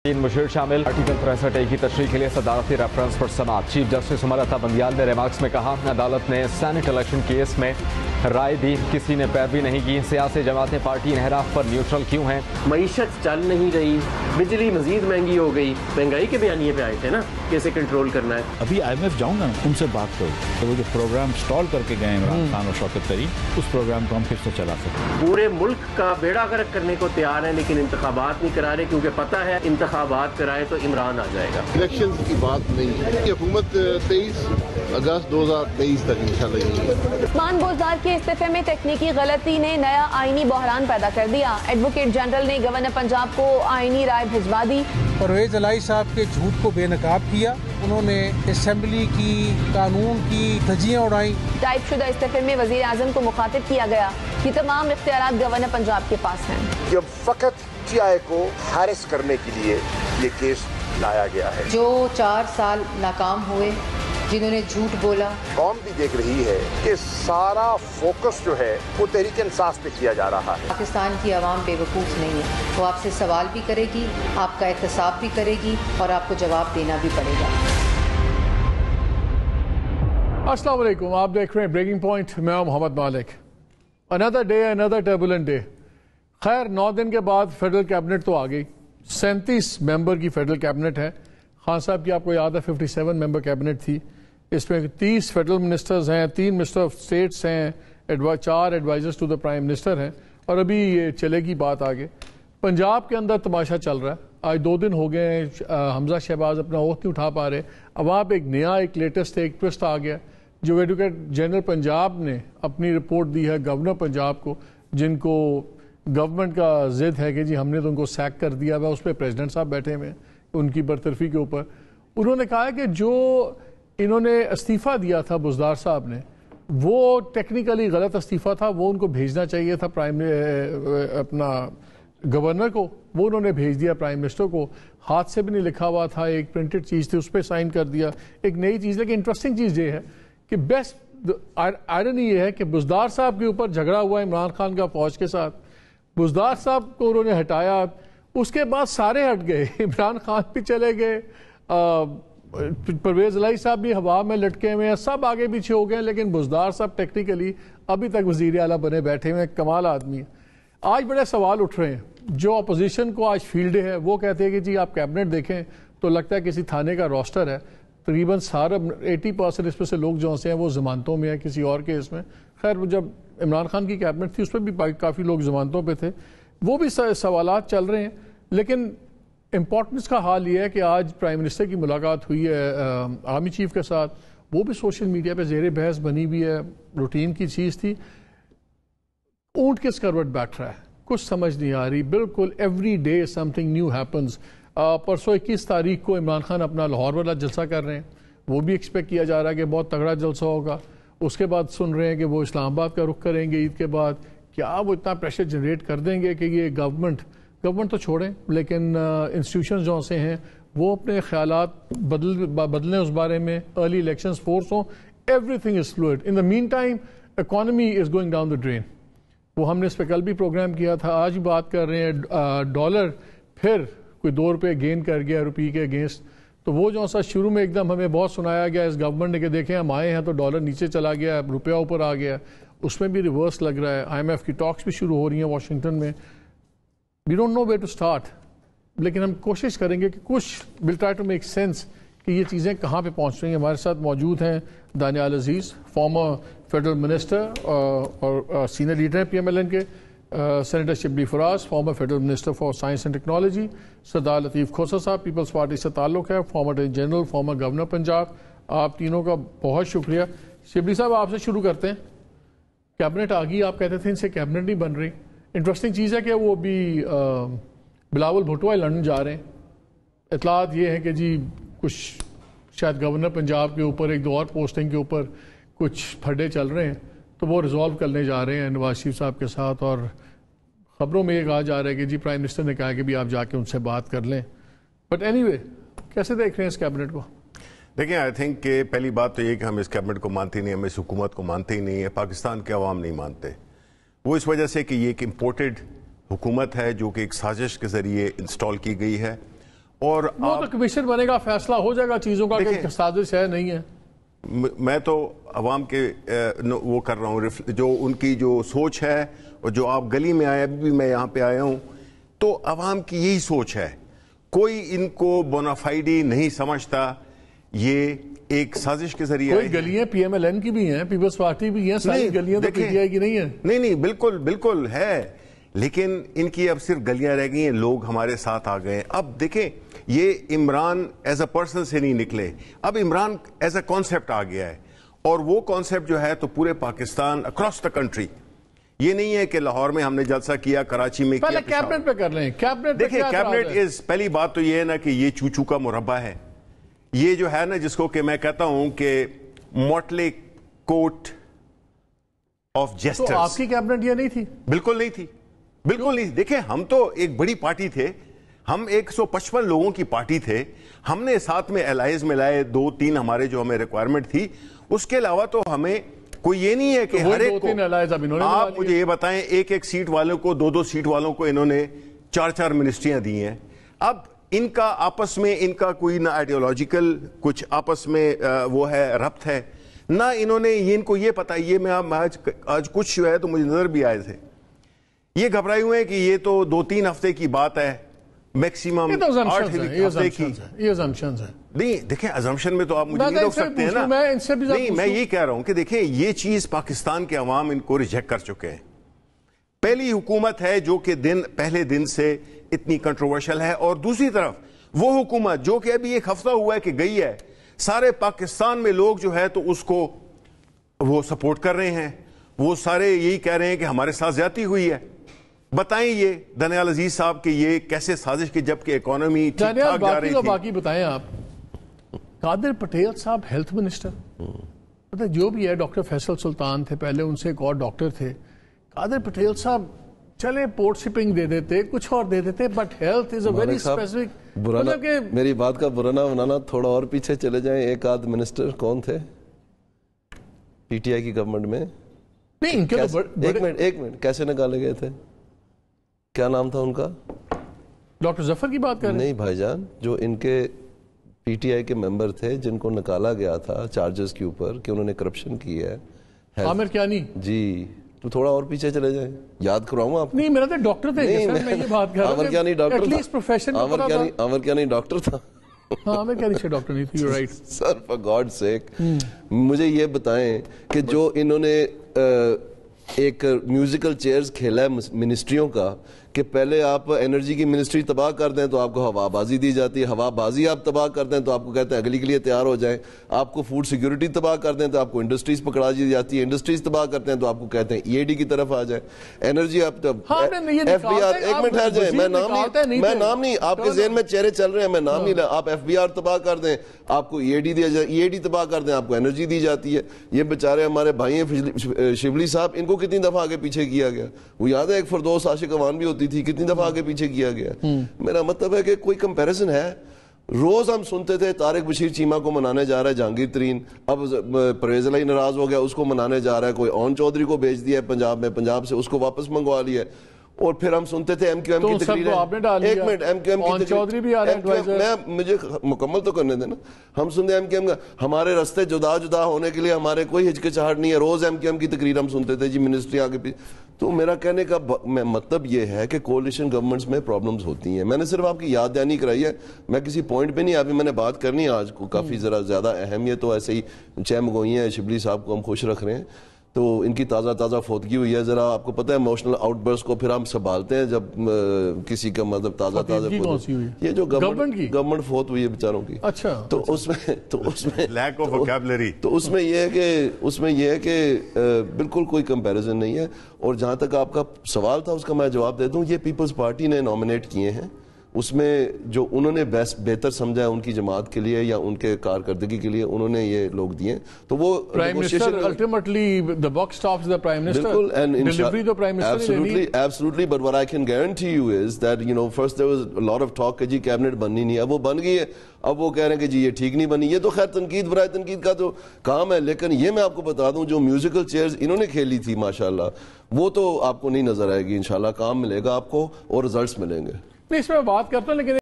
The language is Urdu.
مشیر شامل آرٹیکل 63A کی تشریح کے لیے صدارتی ریفرنس پر سماعت۔ چیف جسٹس عمر عطا بندیال نے ریمارکس میں کہا، عدالت نے سینٹ الیکشن کیس میں رائے دی، کسی نے پیروی نہیں کی، سیاسی جماعتیں پارٹی انحراف پر نیوٹرل کیوں ہیں؟ معیشت چل نہیں رہی، بجلی مزید مہنگی ہو گئی، مہنگائی کے بیانیے پہ آئے تھے نا، کیسے کنٹرول کرنا ہے۔ ابھی IMF جاؤں گا نا، ان سے بات کروں تو وہ جو پروگرام سٹال کر کے گئے عمران خان اور شوکت طریق، اس پروگرام کو ہم پھر سے چلا سکتے۔ پورے ملک کا بیڑا غرق کرنے کو تیار ہے، لیکن انتخابات نہیں کرا رہے، کیونکہ پتہ ہے انتخابات کرائے تو عمران آ جائے گا۔ الیکشنز کی بات نہیں ہے، یہ حکومت 23 اگست 2023 تک انشاءاللہ یہی ہے۔ عثمان بوزدار کے استعفے میں تکنیکی غلطی نے نیا آئینی بحران پیدا کر دیا۔ ایڈوکیٹ جنرل نے گورنر پنجاب کو آئینی رائے بھجوا دی۔ پرویز الہی صاحب کے جھوٹ کو بے نقاب کیا، انہوں نے اسمبلی کی قانون کی دھجیاں اڑائیں۔ ٹائپ شدہ استعفے میں وزیر اعظم کو مخاطب کیا گیا کہ تمام اختیارات گورنر پنجاب کے پاس ہیں۔ جب فقط TI کو ہیرس کرنے کے لیے یہ کیس لایا گیا ہے، جو 4 سال ناکام ہوئے، جنہوں نے جھوٹ بولا، قوم بھی دیکھ رہی ہے کہ سارا فوکس جو ہے وہ تحریک انصاف پہ کیا جا رہا ہے۔ پاکستان کی عوام بے وقوف نہیں ہے، وہ آپ سے سوال بھی کرے گی، آپ کا احتساب بھی کرے گی اور آپ کو جواب دینا بھی پڑے گا۔ السلام علیکم، آپ دیکھ رہے ہیں بریکنگ پوائنٹ، میں ہوں محمد مالک۔ اندر ڈے، اندر ٹربولنٹ ڈے۔ خیر 9 دن کے بعد فیڈرل کیبنٹ تو آ گئی، 37 ممبر کی فیڈرل کیبنٹ ہے۔ خان صاحب کی آپ کو یاد ہے 57 ممبر کیبنٹ تھی، اس میں 30 فیڈرل منسٹرز ہیں، 3 منسٹر آف اسٹیٹس ہیں، 4 advisors to the prime minister ہیں، اور ابھی یہ چلے گی بات آگے۔ پنجاب کے اندر تماشا چل رہا ہے، آج 2 دن ہو گئے ہیں، حمزہ شہباز اپنا وقت نہیں اٹھا پا رہے۔ اب وہاں پہ ایک نیا لیٹسٹ ایک ٹوسٹ آ گیا، جو ایڈوکیٹ جنرل پنجاب نے اپنی رپورٹ دی ہے گورنر پنجاب کو، جن کو گورنمنٹ کا ضد ہے کہ جی ہم نے تو ان کو سیک کر دیا ہوا، اس پہ پریزیڈنٹ صاحب بیٹھے ہوئے ہیں ان کی برطرفی کے اوپر۔ انہوں نے کہا کہ جو انہوں نے استعفیٰ دیا تھا بزدار صاحب نے، وہ ٹیکنیکلی غلط استعفیٰ تھا، وہ ان کو بھیجنا چاہیے تھا اپنا گورنر کو، وہ انہوں نے بھیج دیا پرائم منسٹر کو۔ ہاتھ سے بھی نہیں لکھا ہوا تھا، ایک پرنٹڈ چیز تھی، اس پہ سائن کر دیا، ایک نئی چیز۔ لیکن انٹرسٹنگ چیز یہ ہے کہ بیسٹ آئرنی یہ ہے کہ بزدار صاحب کے اوپر جھگڑا ہوا عمران خان کا فوج کے ساتھ، بزدار صاحب کو انہوں نے ہٹایا، اس کے بعد سارے ہٹ گئے، عمران خان بھی چلے گئے، پرویز الہی صاحب بھی ہوا میں لٹکے ہوئے ہیں، سب آگے پیچھے ہو گئے، لیکن بزدار صاحب ٹیکنیکلی ابھی تک وزیر اعلیٰ بنے بیٹھے ہوئے ہیں، کمال آدمی ہے۔ آج بڑے سوال اٹھ رہے ہیں، جو اپوزیشن کو آج فیلڈ ہے وہ کہتے ہیں کہ جی آپ کیبنٹ دیکھیں تو لگتا ہے کسی تھانے کا روسٹر ہے، تقریباً سارا 80% اس میں سے لوگ جو سے ہیں وہ ضمانتوں میں ہیں کسی اور کیس میں۔ خیر جب عمران خان کی کیبنٹ تھی اس پہ بھی کافی لوگ ضمانتوں پہ تھے، وہ بھی سوالات چل رہے ہیں۔ لیکن امپورٹنس کا حال یہ ہے کہ آج پرائم منسٹر کی ملاقات ہوئی ہے آرمی چیف کے ساتھ، وہ بھی سوشل میڈیا پہ زیر بحث بنی ہوئی ہے، روٹین کی چیز تھی۔ اونٹ کس کروٹ بیٹھ رہا ہے کچھ سمجھ نہیں آ رہی، بالکل every day some thing new happens. پرسوں 21 تاریخ کو عمران خان اپنا لاہور والا جلسہ کر رہے ہیں، وہ بھی ایکسپیکٹ کیا جا رہا ہے کہ بہت تگڑا جلسہ ہوگا۔ اس کے بعد سن رہے ہیں کہ وہ اسلام آباد کا رخ کریں گے عید کے بعد۔ کیا وہ اتنا پریشر جنریٹ کر دیں گے کہ یہ گورنمنٹ تو چھوڑیں، لیکن انسٹیٹیوشنز جو سے ہیں وہ اپنے خیالات بدلیں اس بارے میں، ارلی الیکشنز فورس ہوں، everything is fluid. In the meantime economy is going down the drain. وہ ہم نے اس پہ کل بھی پروگرام کیا تھا، آج بھی بات کر رہے ہیں، ڈالر پھر کوئی 2 روپے گین کر گیا روپی کے اگینسٹ۔ تو وہ جو سا شروع میں ایک دم ہمیں بہت سنایا گیا اس گورنمنٹ نے کہ دیکھیں ہم آئے ہیں تو ڈالر نیچے چلا گیا، روپیہ اوپر آ گیا، اس میں بھی ریورس لگ رہا ہے۔ IMF کی ٹاکس بھی شروع ہو رہی ہیں واشنگٹن میں۔ We don't know where to start, لیکن ہم کوشش کریں گے کہ کچھ will try to make sense کہ یہ چیزیں کہاں پہ پہنچ رہی ہیں۔ ہمارے ساتھ موجود ہیں Daniyal Aziz, former federal minister اور سینئر لیڈر ہیں PMLN کے، senator Shibli Faraz, former federal minister for science and technology, Sardar Latif Khosa صاحب پیپلز پارٹی سے تعلق ہے، former attorney general, former governor Punjab. آپ تینوں کا بہت شکریہ۔ شبلی صاحب آپ سے شروع کرتے ہیں، کیبنٹ آ گئی، آپ کہتے تھے ان سے کیبنٹ نہیں بن رہی۔ انٹرسٹنگ چیز ہے کہ وہ بھی بلاول بھٹو لندن جا رہے ہیں، اطلاعات یہ ہیں کہ جی کچھ شاید گورنر پنجاب کے اوپر 1-2 اور پوسٹنگ کے اوپر کچھ پھڈے چل رہے ہیں، تو وہ ریزالو کرنے جا رہے ہیں نواز شریف صاحب کے ساتھ۔ اور خبروں میں یہ کہا جا رہا ہے کہ جی پرائم منسٹر نے کہا کہ بھی آپ جا کے ان سے بات کر لیں۔ بٹ اینی وے کیسے دیکھ رہے ہیں اس کیبنٹ کو؟ دیکھیں آئی تھنک کہ پہلی بات تو یہ کہ ہم اس کیبنٹ کو مانتے نہیں، ہم اس حکومت کو مانتے ہی نہیں ہے، پاکستان کے عوام نہیں مانتے۔ وہ اس وجہ سے کہ یہ ایک امپورٹڈ حکومت ہے جو کہ ایک سازش کے ذریعے انسٹال کی گئی ہے، اور وہ تو کمیشن بنے گا, فیصلہ ہو جائے گا چیزوں کا کہ سازش ہے نہیں ہے. میں تو عوام کے وہ کر رہا ہوں, جو ان کی جو سوچ ہے, اور جو آپ گلی میں آئے, ابھی بھی میں یہاں پہ آیا ہوں, تو عوام کی یہی سوچ ہے. کوئی ان کو بونافائیڈی نہیں سمجھتا, یہ ایک سازش کے ذریعے. کوئی گلیاں پی ایم ایل این کی بھی ہیں, پیپلز پارٹی بھی ہیں, ساری گلیاں تو پی ٹی آئی کی نہیں ہیں. نہیں بالکل بالکل ہے, لیکن ان کی اب صرف گلیاں رہ گئی ہیں, لوگ ہمارے ساتھ آ گئے ہیں. اب دیکھیں, یہ عمران ایز اے پرسن سے نہیں نکلے, اب عمران ایز اے کانسیپٹ آ گیا ہے, اور وہ کانسیپٹ جو ہے تو پورے پاکستان اکراس دا کنٹری. یہ نہیں ہے کہ لاہور میں ہم نے جلسہ کیا, کراچی میں پہلے کیبنٹ پہ کر لیں. دیکھیں کیبنٹ از, پہلی بات تو یہ ہے نا کہ یہ چوچو کا مربع ہے. یہ جو ہے نا, جس کو کہ میں کہتا ہوں کہ موٹلے کوٹ آف جسٹس. تو آپ کی کیبنٹ یہ نہیں تھی؟ بالکل نہیں تھی, بالکل نہیں. دیکھیں ہم تو ایک بڑی پارٹی تھے, ہم 155 لوگوں کی پارٹی تھے. ہم نے ساتھ میں الائز ملائے, 2-3 ہمارے جو ہمیں ریکوائرمنٹ تھی. اس کے علاوہ تو ہمیں کوئی یہ نہیں ہے کہ ہر ایک کو, آپ مجھے یہ بتائیں, ایک سیٹ والوں کو, 2 سیٹ والوں کو انہوں نے 4 منسٹریاں دی ہیں. اب ان کا آپس میں ان کا کوئی نہ آئیڈیولوجیکل کچھ آپس میں وہ ہے, ربط ہے, نہ انہوں نے یہ, ان کو یہ پتا. یہ میں آج کچھ جو ہے تو مجھے نظر بھی آئے تھے, یہ گھبرائے ہوئے ہیں کہ یہ تو 2-3 ہفتے کی بات ہے, میکسیمم 8 ہفتے کی. یہ assumptions ہیں. نہیں دیکھیں, assumption میں تو آپ مجھے نہیں روک سکتے ہیں نا. نہیں, میں یہ کہہ رہا ہوں کہ دیکھیں, یہ چیز پاکستان کے عوام ان کو ریجیکٹ کر چکے ہیں. پہلی حکومت ہے جو کہ پہلے دن سے اتنی کنٹروورشل ہے, اور دوسری طرف وہ حکومت جو کہ ابھی 1 ہفتہ ہوا ہے کہ گئی ہے, سارے پاکستان میں لوگ جو ہے تو اس کو وہ سپورٹ کر رہے ہیں. وہ سارے یہی کہہ رہے ہیں کہ ہمارے ساتھ زیادتی ہوئی ہے. بتائیں یہ دانیال عزیز صاحب کہ یہ کیسے سازش کی, جبکہ اکانومی ٹھیک ٹھاک جا رہی تھی. باقی بتائیں آپ. قادر پٹیل صاحب ہیلتھ منسٹر, پتہ جو بھی ہے, ڈاکٹر فیصل سلطان تھے پہلے, ان سے ایک اور ڈاکٹر تھے. قادر پٹیل صاحب چلے پورٹ شپنگ دے دیتے, کچھ اور دے دیتے, but health is a very specific. میری بات کا برا نہ بنانا, تھوڑا اور پیچھے چلے جائیں. ایک آدھ منسٹر کون تھے پی ٹی آئی کی گورنمنٹ میں؟ نہیں, ایک منٹ, کیسے نکالے گئے تھے؟ کیا نام تھا ان کا؟ ڈاکٹر ظفر کی بات کر رہے ہیں؟ نہیں بھائی جان, جو ان کے پی ٹی آئی کے ممبر تھے جن کو نکالا گیا تھا چارجز کے اوپر کہ انہوں نے کرپشن کی ہے. عامر کیانی. جی, تو تھوڑا اور پیچھے چلے جائیں, یاد کراؤں آپ. نہیں, میرا تو ڈاکٹر تھے, میں یہ بات کر رہا ہوں. عامر کیانی ڈاکٹر تھا, عامر کیانی ڈاکٹر تھا. ہاں, عامر کیانی سے ڈاکٹر نہیں تھی. رائٹ سر, فار گاڈ سیک. مجھے یہ بتائیں کہ جو انہوں نے ایک میوزیکل چیئرز کھیلا ہے منسٹریوں کا, کہ پہلے آپ انرجی کی منسٹری تباہ کر دیں تو آپ کو ہوا بازی دی جاتی ہے, ہوا بازی آپ تباہ کر دیں تو آپ کو کہتے ہیں اگلی کے لیے تیار ہو جائیں. آپ کو فوڈ سیکیورٹی تباہ کر دیں تو آپ کو انڈسٹریز پکڑا دی جاتی ہے, انڈسٹریز تباہ کرتے ہیں تو آپ کو کہتے ہیں ای ڈی کی طرف آ جائیں. انرجی آپ ایف بی آر, ایک منٹ ٹھہر جائیں, میں نام نہیں, آپ کے ذہن میں چہرے چل رہے ہیں, میں نام نہیں لا. آپ ایف بی آر تباہ کر دیں, آپ کو ای ڈی دیا جائے, ای ڈی تباہ کر دیں, آپ کو انرجی دی جاتی ہے. یہ بیچارے ہمارے بھائی ہیں شبلی صاحب, ان کو کتنی دفعہ آگے پیچھے کیا گیا. وہ یاد ہے ایک فردوس عاشق اوان بھی ہوتی تھی, کتنی دفعہ آگے پیچھے کیا گیا. میرا مطلب ہے کہ کوئی کمپیریزن ہے. روز ہم سنتے تھے طارق بشیر چیمہ کو منانے جا رہا ہے جہانگیر ترین, اب پرویز الہی ناراض ہو گیا, اس کو منانے جا رہا ہے. کوئی اون چودھری کو بھیج دیا ہے پنجاب میں, پنجاب سے اس کو واپس منگوا لیا ہے. اور پھر ہم سنتے تھے ایم کیو ایم کی تقریر. ایک منٹ, ایم کیو ایم کی تقریر, مجھے مکمل تو کرنے دینا. ہم سنتے ایم کیو ایم کا, ہمارے رستے جدا جدا ہونے کے لیے ہمارے کوئی ہچکچاہٹ نہیں ہے. روز ایم کیو ایم کی تقریر ہم سنتے تھے, جی منسٹری آگے پیچھے. تو میرا کہنے کا مطلب یہ ہے کہ کولیشن گورنمنٹس میں پرابلمز ہوتی ہیں. میں نے صرف آپ کی یاد دہانی کرائی ہے, میں کسی پوائنٹ پہ نہیں. ابھی میں نے بات کرنی ہے آج کو کافی ذرا زیادہ اہم ہے, تو ایسے ہی چھ مگوئی ہیں, شبلی صاحب کو ہم خوش رکھ رہے ہیں. تو ان کی تازہ فوتگی ہوئی ہے. ذرا آپ کو پتہ ہے ایموشنل آؤٹ برس کو پھر ہم سنبھالتے ہیں جب کسی کا مطلب تازہ یہ جو گورنمنٹ فوت ہوئی ہے بیچاروں کی. اچھا, تو اس میں لیک آف ووکیبلری, تو اس میں یہ ہے کہ بالکل کوئی کمپیریزن نہیں ہے. اور جہاں تک آپ کا سوال تھا اس کا میں جواب دے دوں. یہ پیپلز پارٹی نے نامنیٹ کیے ہیں, اس میں جو انہوں نے بہتر سمجھا ہے ان کی جماعت کے لیے یا ان کے کارکردگی کے لیے, انہوں نے یہ لوگ دیے. تو وہ prime minister ultimately the buck stops the prime minister, delivery the prime minister. Absolutely, but what I can guarantee you is that first there was a lot of talk کہ جی کیبنٹ بننی نہیں, اب وہ بن گئی ہے. اب وہ کہہ رہے ہیں کہ جی یہ ٹھیک نہیں بنی. یہ تو خیر تنقید برائے تنقید کا تو کام ہے, لیکن یہ میں آپ کو بتا دوں جو میوزیکل چیئرز انہوں نے کھیلی تھی ماشاءاللہ, وہ تو آپ کو نہیں نظر آئے گی. انشاءاللہ کام ملے گا آپ کو اور رزلٹس ملیں گے. اس میں بات کرتا ہوں, لیکن